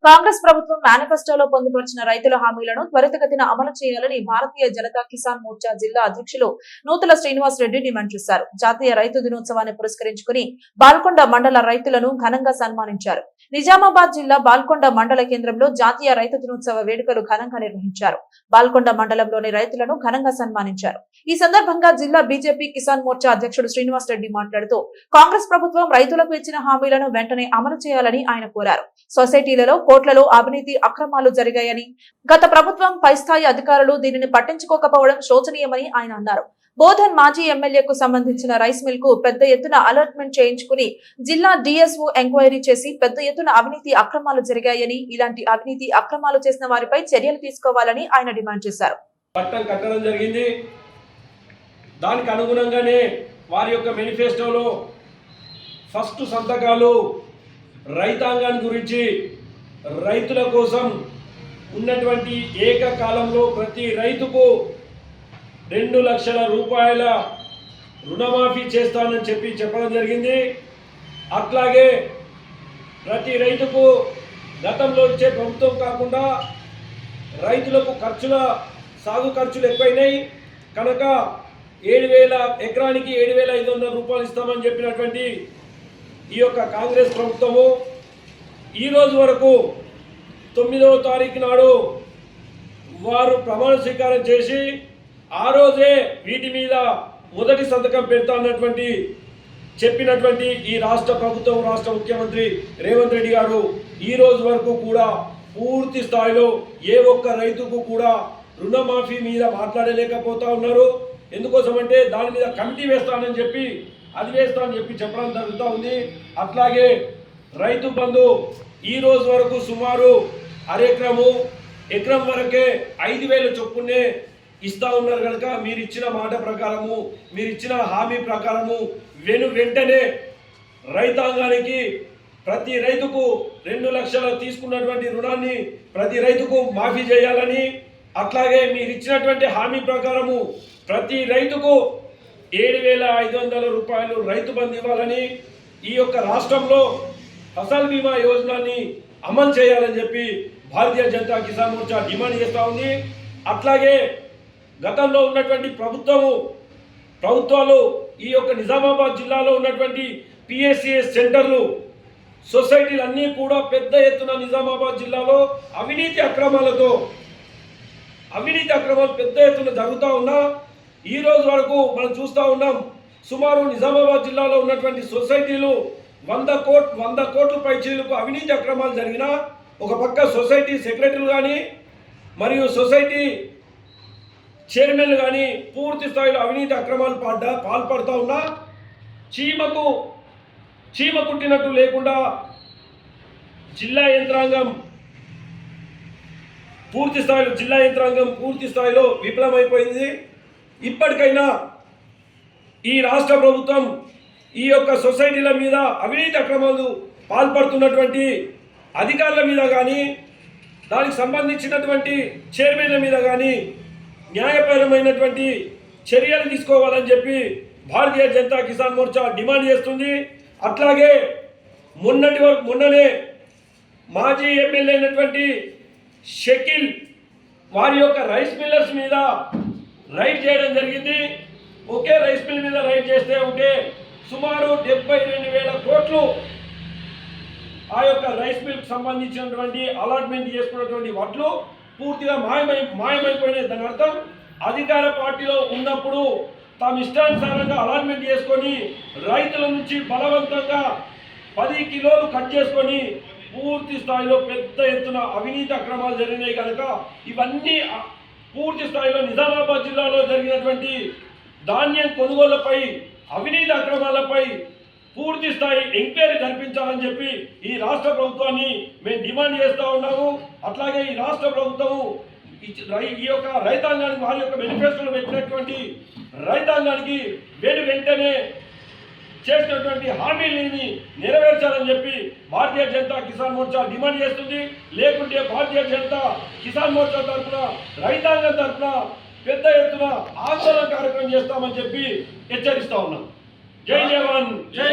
కాంగ్రెస్ ప్రభుత్వం మేనిఫెస్టోలో పొందుపరిచిన రైతుల హామీలను త్వరితగతిన అమలు చేయాలని భారతీయ జనతా కిసాన్ మోర్చా జిల్లా అధ్యక్షులు నూతల శ్రీనివాస్ రెడ్డి డిమాండ్ చేశారు. జాతీయ రైతు దినోత్సవాన్ని పురస్కరించుకుని బాల్కొండ మండల రైతులను ఘనంగా సన్మానించారు. నిజామాబాద్ జిల్లా బాల్కొండ మండల కేంద్రంలో జాతీయ రైతు దినోత్సవ వేడుకలు ఘనంగా నిర్వహించారు. బాల్కొండ మండలంలోని రైతులను ఘనంగా సన్మానించారు. ఈ సందర్భంగా జిల్లా బీజేపీ కిసాన్ మోర్చా అధ్యక్షుడు శ్రీనివాస్ రెడ్డి మాట్లాడుతూ కాంగ్రెస్ ప్రభుత్వం రైతులకు ఇచ్చిన హామీలను వెంటనే అమలు చేయాలని ఆయన కోరారు. సొసైటీలలో కోట్లలో అవినీతి అక్రమాలు జరిగాయని, గత ప్రభుత్వం పై స్థాయి అధికారులు దీనిని పట్టించుకోకపోవడం శోచనీయమని ఆయన అన్నారు. బోధన్ మాజీ ఎమ్మెల్యేకు సంబంధించిన రైస్ మిల్ కు పెద్ద ఎత్తున అలాట్మెంట్ చేయించుకుని జిల్లా డిఎస్ఓ ఎంక్వైరీ చేసి పెద్ద ఎత్తున అవినీతి అక్రమాలు జరిగాయని, ఇలాంటి అవినీతి అక్రమాలు చేసిన వారిపై చర్యలు తీసుకోవాలని ఆయన డిమాండ్ చేశారు. పట్టం కట్టడం జరిగింది. దానికి అనుగుణంగానే వారి యొక్క మేనిఫెస్టోలో ఫస్ట్ సంతకాలు రైతాంగాన్ని గురించి, రైతుల కోసం ఉన్నటువంటి ఏకకాలంలో ప్రతి రైతుకు 2 లక్షల రూపాయల రుణమాఫీ చేస్తానని చెప్పడం జరిగింది. అట్లాగే ప్రతి రైతుకు గతంలో ఇచ్చే ప్రభుత్వం కాకుండా రైతులకు సాగు ఖర్చులు ఎక్కువైనాయి కనుక 7,000 ఎకరానికి 7,500 రూపాయలు ఇస్తామని చెప్పినటువంటి ఈ యొక్క కాంగ్రెస్ ప్రభుత్వము ఈ రోజు వరకు 9వ తారీఖు నాడు వారు ప్రమాణ స్వీకారం చేసి ఆ రోజే వీటి మీద మొదటి సంతకం పెడతానన్నటువంటి చెప్పినటువంటి ఈ రాష్ట్ర ప్రభుత్వం, రాష్ట్ర ముఖ్యమంత్రి రేవంత్ రెడ్డి గారు ఈ రోజు వరకు కూడా పూర్తి స్థాయిలో ఏ ఒక్క రైతుకు కూడా రుణమాఫీ మీద మాట్లాడలేకపోతా ఉన్నారు. ఎందుకోసమంటే దాని మీద కమిటీ వేస్తానని చెప్పి చెప్పడం జరుగుతూ ఉంది. అట్లాగే రైతు బంధు ఈ రోజు వరకు సుమారు ఎకరం వరకే 5,000 చొప్పునే ఇస్తా ఉన్నారు కనుక మీరు ఇచ్చిన మాట ప్రకారము, మీరు ఇచ్చిన హామీ ప్రకారము వెంటనే రైతాంగానికి ప్రతి రైతుకు 2 లక్షలు తీసుకున్నటువంటి రుణాన్ని ప్రతి రైతుకు మాఫీ చేయాలని, అట్లాగే మీరు ఇచ్చినటువంటి హామీ ప్రకారము ప్రతి రైతుకు 7,500 రూపాయలు రైతు బంధు ఇవ్వాలని, ఈ యొక్క రాష్ట్రంలో ఫసల్ బీమా యోజనని అమలు చేయాలని చెప్పి భారతీయ జనతా కిసాన్ మోర్చా డిమాండ్ చేస్తూ ఉంది. అట్లాగే గతంలో ఉన్నటువంటి ప్రభుత్వాలు ఈ యొక్క నిజామాబాద్ జిల్లాలో ఉన్నటువంటి పిఎస్సిఎస్ సెంటర్లు, సొసైటీలు అన్నీ కూడా పెద్ద ఎత్తున నిజామాబాద్ జిల్లాలో అవినీతి అక్రమాలు పెద్ద ఎత్తున జరుగుతూ ఉన్నా ఈ రోజు వరకు మనం చూస్తూ ఉన్నాం. సుమారు నిజామాబాద్ జిల్లాలో ఉన్నటువంటి సొసైటీలు 100 కోట్ల పైచీలకు అవినీతి అక్రమాలు జరిగినా, ఒక పక్క సొసైటీ సెక్రటరీలు కానీ మరియు సొసైటీ చైర్మన్లు కానీ పూర్తి స్థాయిలో అవినీతి అక్రమాలు పాల్పడుతూ ఉన్నా చీమ కుట్టినట్టు లేకుండా జిల్లా యంత్రాంగం పూర్తి స్థాయిలో విఫలమైపోయింది. ఇప్పటికైనా ఈ రాష్ట్ర ప్రభుత్వం ఈ యొక్క సొసైటీల మీద అవినీతి అక్రమాలు పాల్పడుతున్నటువంటి అధికారుల మీద కానీ, దానికి సంబంధించినటువంటి చైర్మన్ల మీద కానీ న్యాయపరమైనటువంటి చర్యలు తీసుకోవాలని చెప్పి భారతీయ జనతా కిసాన్ మోర్చా డిమాండ్ చేస్తుంది. అట్లాగే మొన్ననే మాజీ ఎమ్మెల్యే అయినటువంటి షకీల్ వారి యొక్క రైస్ మిల్లర్స్ మీద రైడ్ చేయడం జరిగింది. ఒకే రైస్ మిల్ మీద రైడ్ చేస్తే ఉంటే సుమారు 72,000 కోట్లు ఆ యొక్క రైస్ మిల్కి సంబంధించినటువంటి అలాట్మెంట్ చేసుకున్నటువంటి వడ్లు పూర్తిగా మాయమైపోయినాయి. దాని అర్థం అధికార పార్టీలో ఉన్నప్పుడు తాము ఇష్టానుసారంగా అలాట్మెంట్ చేసుకొని రైతుల నుంచి బలవంతంగా 10 కిలోలు కట్ చేసుకొని పూర్తి స్థాయిలో పెద్ద ఎత్తున అవినీతి అక్రమాలు జరిగినాయి కనుక ఇవన్నీ పూర్తి స్థాయిలో నిజామాబాద్ జిల్లాలో జరిగినటువంటి ధాన్యం కొనుగోళ్లపై, అవినీతి అక్రమాలపై పూర్తి స్థాయి ఎంక్వైరీ జరిపించాలని చెప్పి ఈ రాష్ట్ర ప్రభుత్వాన్ని మేము డిమాండ్ చేస్తూ ఉన్నాము. అట్లాగే ఈ రాష్ట్ర ప్రభుత్వము ఈ యొక్క రైతాంగానికి, వారి యొక్క మేనిఫెస్టోలో పెట్టినటువంటి రైతాంగానికి వెంటనే చేసినటువంటి హామీలని నెరవేర్చాలని చెప్పి భారతీయ జనతా కిసాన్ మోర్చా డిమాండ్ చేస్తుంది. లేకుంటే భారతీయ జనతా కిసాన్ మోర్చా తరఫున, రైతాంగం తరఫున పెద్ద ఎత్తున ఆందోళన కార్యక్రమం చేస్తామని చెప్పి హెచ్చరిస్తా ఉన్నాం. జై జవాన్, జై